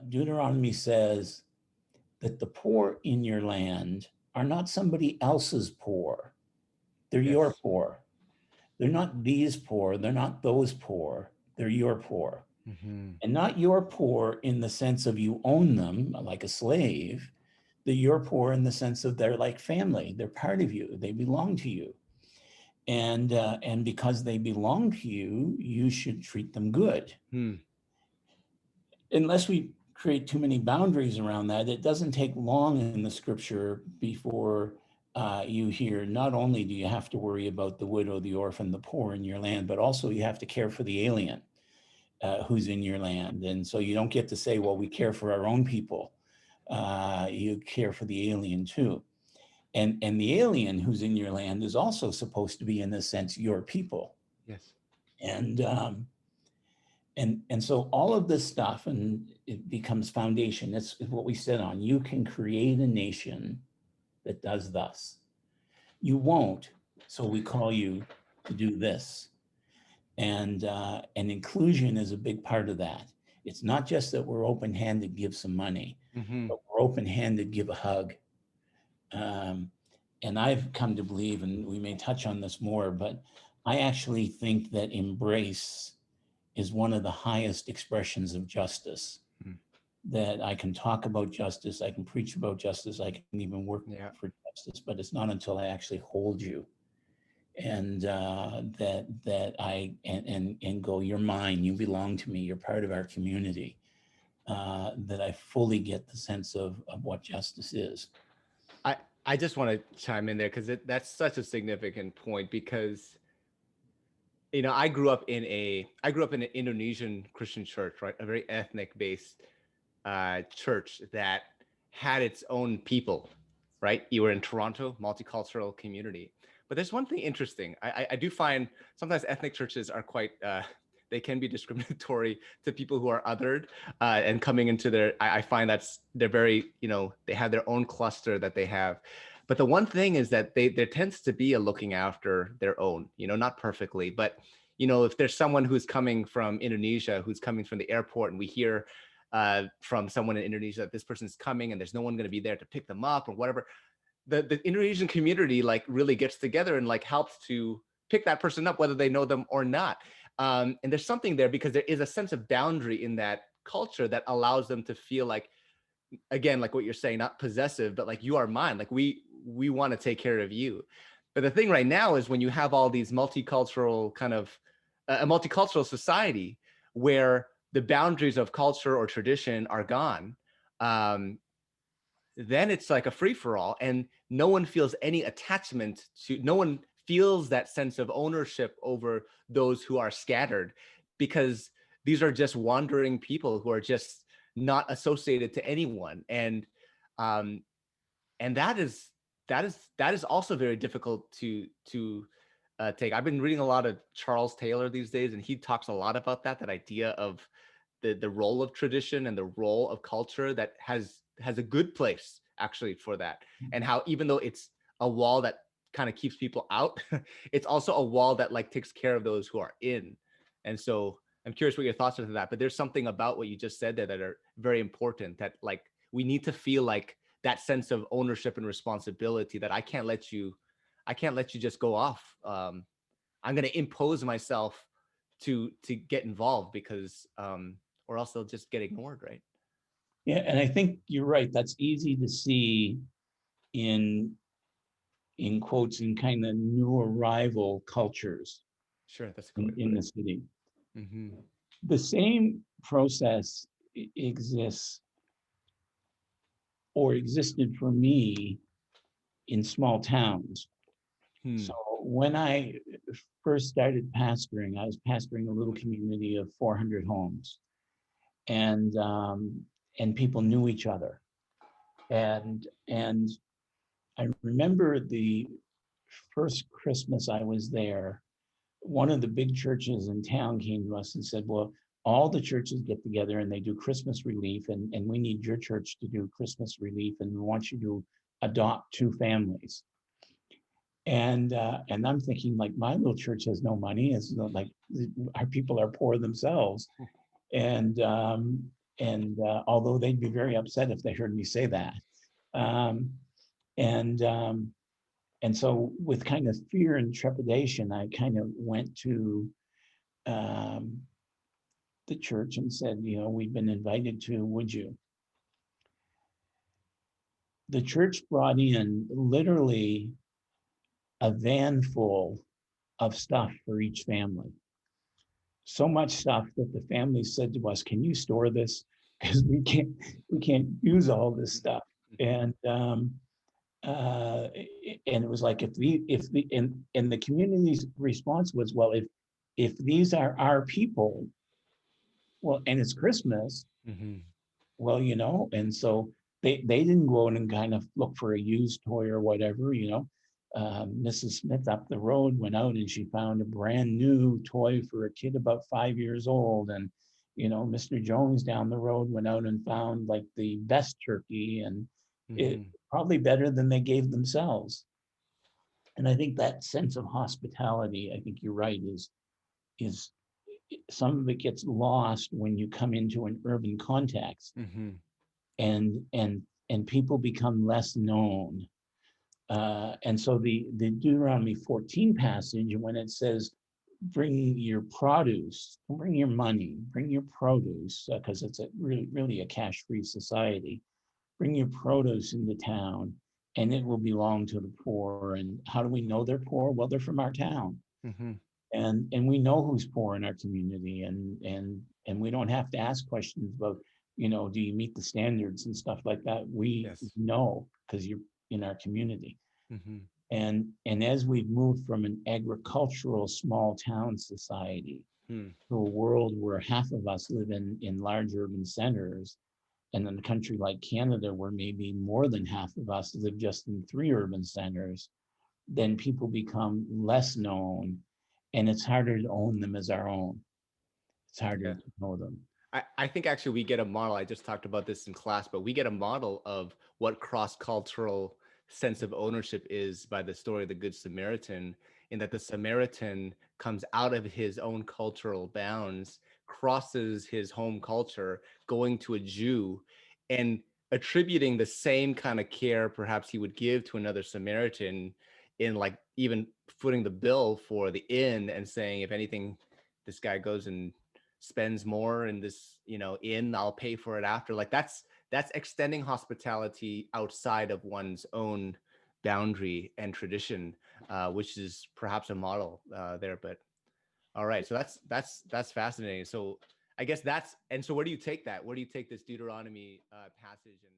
Deuteronomy says that the poor in your land are not somebody else's poor. They're your Yes. poor. They're not these poor. They're not those poor. They're your poor. Hmm. And not your poor in the sense of you own them like a slave. They're your poor in the sense of they're like family. They're part of you. They belong to you. And because they belong to you, you should treat them good. Hmm. Unless we create too many boundaries around that, it doesn't take long in the scripture before you hear not only do you have to worry about the widow, the orphan, the poor in your land, but also you have to care for the alien who's in your land. And so you don't get to say, well, we care for our own people. You care for the alien too. And the alien who's in your land is also supposed to be, in this sense, your people. Yes. And and so all of this stuff, and it becomes foundation. That's what we said on. You can create a nation that does thus. You won't, so we call you to do this. And inclusion is a big part of that. It's not just that we're open-handed, give some money, Hmm. but we're open-handed, give a hug. Um, and I've come to believe, and we may touch on this more, but I actually think that embrace is one of the highest expressions of justice. That I can talk about justice, I can preach about justice, I can even work Yeah. for justice, but it's not until I actually hold you and that I go, you're mine, you belong to me, you're part of our community. That I fully get the sense of what justice is. I I just want to chime in there because that's such a significant point because I grew up in an Indonesian Christian church, right? A very ethnic based church that had its own people, right? You were in Toronto, multicultural community. But there's one thing interesting. I do find sometimes ethnic churches are quite they can be discriminatory to people who are othered and coming into their. I find they're very they have their own cluster that they have. But the one thing is that there tends to be a looking after their own, not perfectly, but if there's someone who's coming from Indonesia, who's coming from the airport, and we hear from someone in Indonesia that this person is coming and there's no one going to be there to pick them up or whatever, the Indonesian community like really gets together and like helps to pick that person up, whether they know them or not. And there's something there because there is a sense of boundary in that culture that allows them to feel like, again, like what you're saying, not possessive, but like you are mine. Like we want to take care of you. But the thing right now is when you have all these multicultural kind of a multicultural society where the boundaries of culture or tradition are gone, um, then it's like a free for all, and no one feels any attachment to. No one feels that sense of ownership over those who are scattered, because these are just wandering people who are just not associated to anyone, um, and that is also very difficult to take. I've been reading a lot of Charles Taylor these days, and he talks a lot about that idea of the role of tradition and the role of culture that has a good place actually for that, and how even though it's a wall that kind of keeps people out, it's also a wall that like takes care of those who are in. And so I'm curious what your thoughts are to that. But there's something about what you just said there that are very important, that like we need to feel like that sense of ownership and responsibility, that I can't let you just go off. I'm going to impose myself to get involved because or else they'll just get ignored, right? Yeah, and I think you're right. That's easy to see in in quotes in kind of new arrival cultures Sure, that's a good way to put in it. the city. Mm-hmm. The same process exists or existed for me in small towns. Hmm. So when I first started pastoring, I was pastoring a little community of 400 homes, and um, and people knew each other. And I remember the first Christmas I was there. One of the big churches in town came to us and said, "Well, all the churches get together and they do Christmas relief, and we need your church to do Christmas relief, and we want you to adopt two families." And I'm thinking, like, my little church has no money. It's not like our people are poor themselves. And And although they'd be very upset if they heard me say that. Um, and and so with kind of fear and trepidation, I kind of went to um, the church and said, you know, we've been invited to, would you? The church brought in literally a van full of stuff for each family. So much stuff that the family said to us, can you store this? Because we can't use all this stuff. And and it was like if the and the community's response was, well, if these are our people, well, and it's Christmas, Mhm. well, you know, and so they didn't go out and kind of look for a used toy or whatever, you know. Mrs. Smith up the road went out and she found a brand new toy for a kid about 5 years old. And, you know, Mr. Jones down the road went out and found like the best turkey and it Mhm. probably better than they gave themselves. And I think that sense of hospitality, I think you're right, is some of it gets lost when you come into an urban context Mhm. and and people become less known. And so the Deuteronomy 14 passage, when it says, bring your produce, don't bring your money, bring your produce, because it's a really a cash-free society. Bring your produce into town and it will belong to the poor. And how do we know they're poor? Well, they're from our town. Mhm. And we know who's poor in our community, and we don't have to ask questions about, you know, do you meet the standards and stuff like that. We Yes. know because you're in our community. Mhm. And as we've moved from an agricultural small town society Hmm. to a world where half of us live in large urban centers, and in a country like Canada where maybe more than half of us live just in 3 urban centers, then people become less known and it's harder to own them as our own. It's harder Yeah. to know them. I think actually we get a model. I just talked about this in class, but we get a model of what cross-cultural sense of ownership is by the story of the Good Samaritan, in that the Samaritan comes out of his own cultural bounds, crosses his home culture, going to a Jew, and attributing the same kind of care perhaps he would give to another Samaritan, in like even footing the bill for the inn and saying, if anything, this guy goes and spends more in this, inn, I'll pay for it after. Like that's extending hospitality outside of one's own boundary and tradition, which is perhaps a model there. But all right, so that's fascinating. So I guess that's, and so where do you take that? Where do you take this Deuteronomy passage and